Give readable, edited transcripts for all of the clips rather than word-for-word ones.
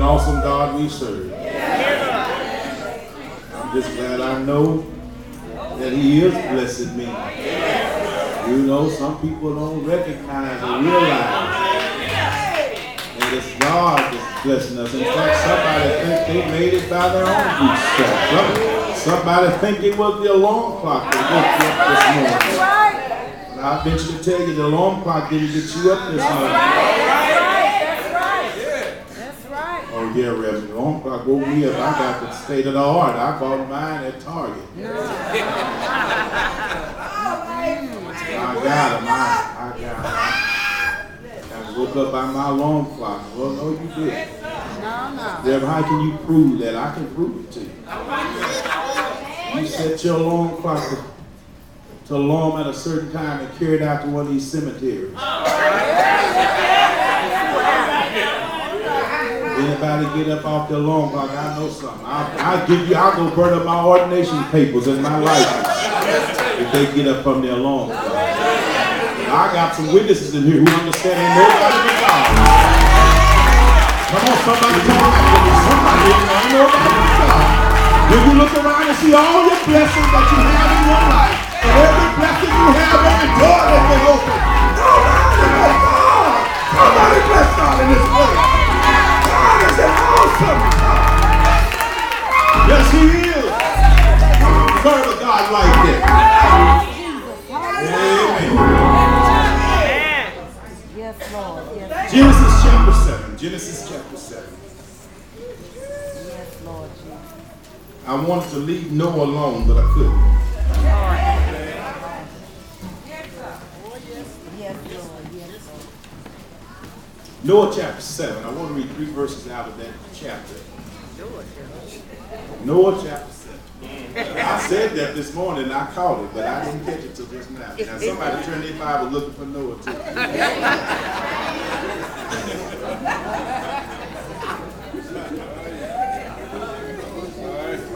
awesome God we serve. I'm just glad I know that He is blessing me. You know, some people don't recognize or realize that it's God that's blessing us. In fact, somebody think they made it by their own bootstraps. Somebody think it was the alarm clock that woke you up this morning. But I venture to tell you, the alarm clock didn't get you up this morning. Oh yeah, Reverend. The alarm clock woke me up. I got the state of the art. I bought mine at Target. I got him. I woke up by my alarm clock. Well, no, you didn't. Reverend, how can you prove that? I can prove it to you. You set your alarm clock to alarm at a certain time and carry it out to one of these cemeteries. Anybody get up off the alarm clock, I know something. I'll go burn up my ordination papers and my license if they get up from their alarm clock. I got some witnesses in here who understand ain't nobody but God. Come on, somebody come on. Somebody ain't nobody but God. When you look around and see all your blessings that you have in your life, and every blessing you have, every door that they open, nobody but God. Somebody bless God in this place. God is awesome. Yes, He is. Serve a God like that. Amen. Yes, Lord. Yes. Genesis chapter 7. Genesis chapter 7. Yes, Lord Jesus. I wanted to leave Noah alone, but I couldn't. Yes, Lord. Yes, Lord. Noah chapter 7. I want to read 3 verses out of that chapter. Noah chapter 7. I said that this morning and I caught it, but I didn't catch it till just now. Now somebody turned their Bible looking for Noah too.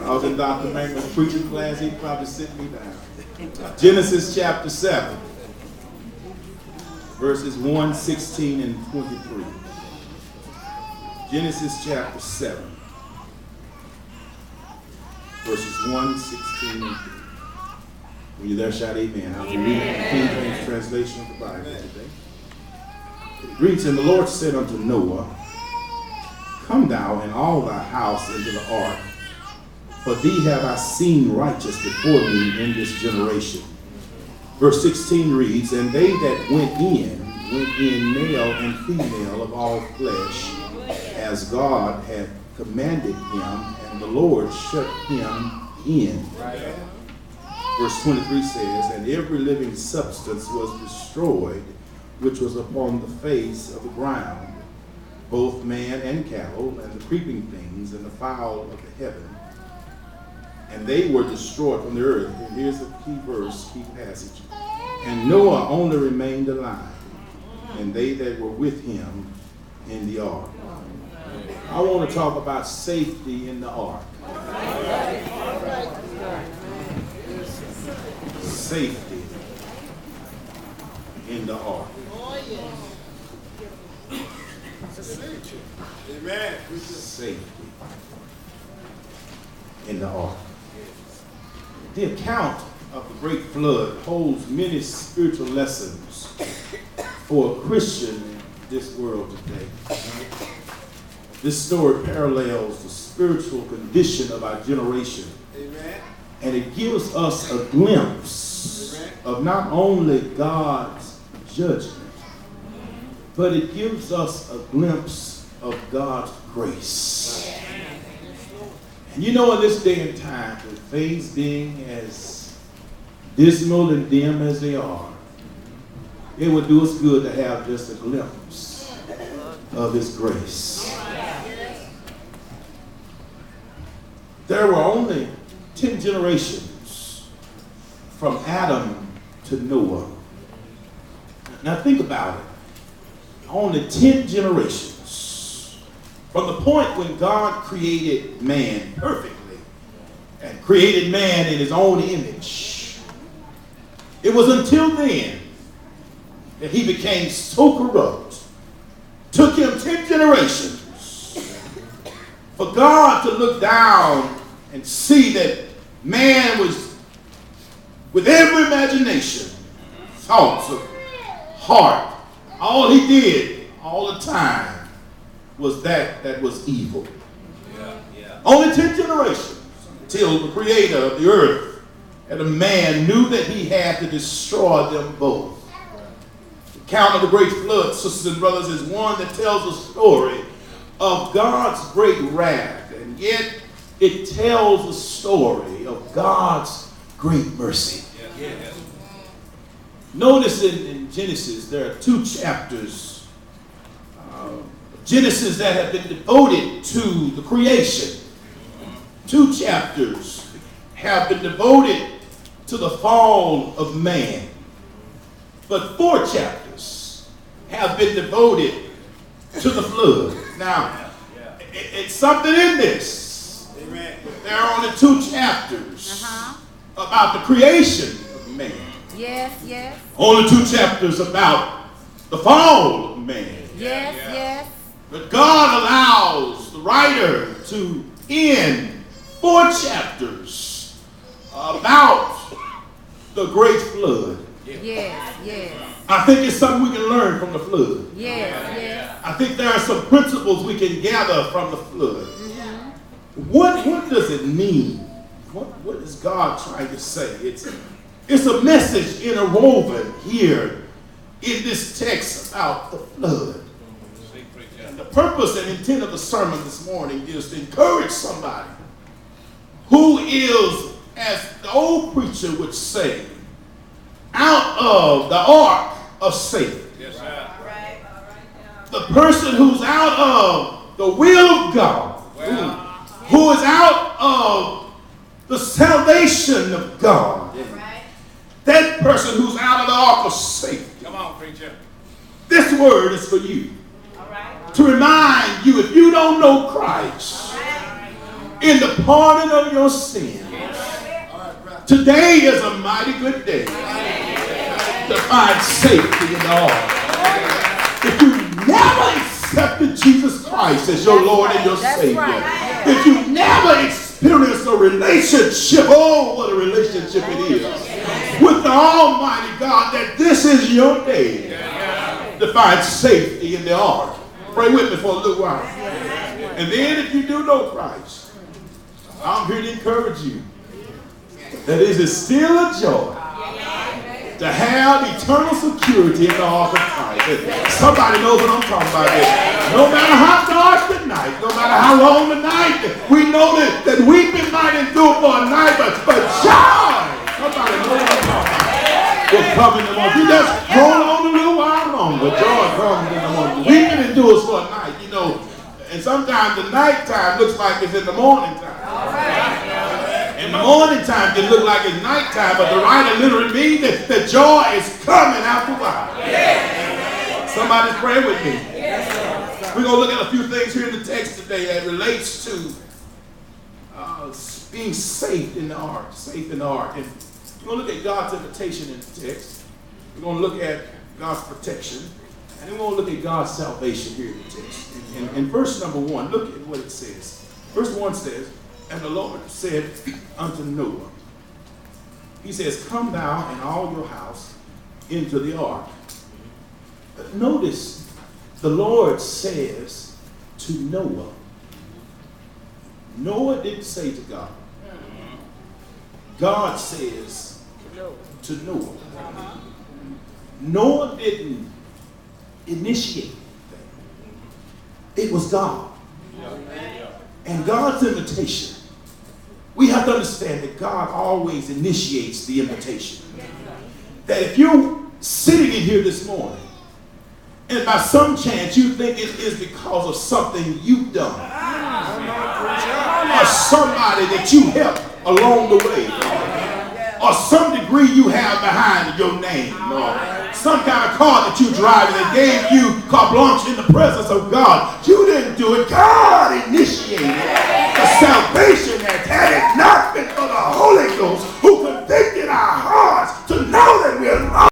I was in Dr. Mangler's preaching class, he'd probably sit me down. Genesis chapter 7, verses 1, 16, and 23. Genesis chapter 7. Verses 1, 16, and 3. When you're there, shout amen. I'll be reading the King James translation of the Bible today. It reads, And the Lord said unto Noah, Come thou and all thy house into the ark, for thee have I seen righteous before me in this generation. Verse 16 reads, And they that went in male and female of all flesh, as God had commanded him, and the Lord shut him in. Verse 23 says, And every living substance was destroyed, which was upon the face of the ground, both man and cattle, and the creeping things, and the fowl of the heaven. And they were destroyed from the earth. And here's a key verse, key passage. And Noah only remained alive, and they that were with him in the ark. I want to talk about safety in the ark. Safety in the ark. Amen. Safety in the ark. The account of the great flood holds many spiritual lessons for a Christian in this world today. This story parallels the spiritual condition of our generation. Amen. And it gives us a glimpse of not only God's judgment, but it gives us a glimpse of God's grace. And you know, in this day and time, with things being as dismal and dim as they are, it would do us good to have just a glimpse of His grace. There were only 10 generations from Adam to Noah. Now think about it. Only 10 generations from the point when God created man perfectly and created man in His own image. It was until then that he became so corrupt. Took him 10 generations For God to look down and see that man was, with every imagination, thoughts of heart, all he did all the time was that was evil. Only 10 generations until the creator of the earth and a man knew that he had to destroy them both. The account of the great flood, sisters and brothers, is one that tells a story of God's great wrath, and yet it tells the story of God's great mercy. Notice in Genesis, there are 2 chapters of Genesis that have been devoted to the creation. 2 chapters have been devoted to the fall of man. But 4 chapters have been devoted to the flood. Now, it's something in this. Amen. There are only 2 chapters about the creation of man. Yes, yes. Only 2 chapters about the fall of man. Yes, yes. But God allows the writer to end 4 chapters about the great flood. Yes, yes. I think it's something we can learn from the flood. Yes, yes. I think there are some principles we can gather from the flood. What does it mean? What is God trying to say? It's a message interwoven here in this text about the flood. And the purpose and intent of the sermon this morning is to encourage somebody who is, as the old preacher would say, out of the ark of Satan. Yes, sir. The person who's out of the will of God, who is out of the salvation of God. That person who's out of the ark of Satan. Come on, preacher. This word is for you. To remind you, if you don't know Christ in the pardon of your sins, today is a mighty good day to find safety in the ark. If you never accepted Jesus Christ as your Lord and your Savior, if you never experienced a relationship, oh, what a relationship it is, with the Almighty God, that this is your day to find safety in the ark. Pray with me for a little while. And then if you do know Christ, I'm here to encourage you that it is still a joy to have eternal security in the ark of Christ. Somebody knows what I'm talking about here. No matter how dark the night, no matter how long the night, we know that weeping might endure for a night, but joy, somebody knows what I'm talking about, will come in the morning. You just hold on a little while longer. Joy comes in the morning. Weeping endures for a night, you know. And sometimes the nighttime looks like it's in the morning time. In the morning time, it look like it's nighttime, but the writer literally means that joy is coming after a while. Somebody's praying with me. We're going to look at a few things here in the text today that relates to being safe in the ark, safe in the ark. And we're going to look at God's invitation in the text. We're going to look at God's protection. And then we're going to look at God's salvation here in the text. In verse number 1, look at what it says. Verse 1 says, "And the Lord said unto Noah," he says, "Come thou and all your house into the ark." But notice, the Lord says to Noah. Noah didn't say to God. God says to Noah. Noah didn't initiate it. It was God. And God's invitation, we have to understand that God always initiates the invitation. That if you're sitting in here this morning, and by some chance you think it is because of something you've done, or somebody that you helped along the way, or some degree you have behind your name, or some kind of car that you drive that gave you carte blanche in the presence of God. You didn't do it. God initiated the salvation that had it not been for the Holy Ghost who convicted our hearts to know that we are lost.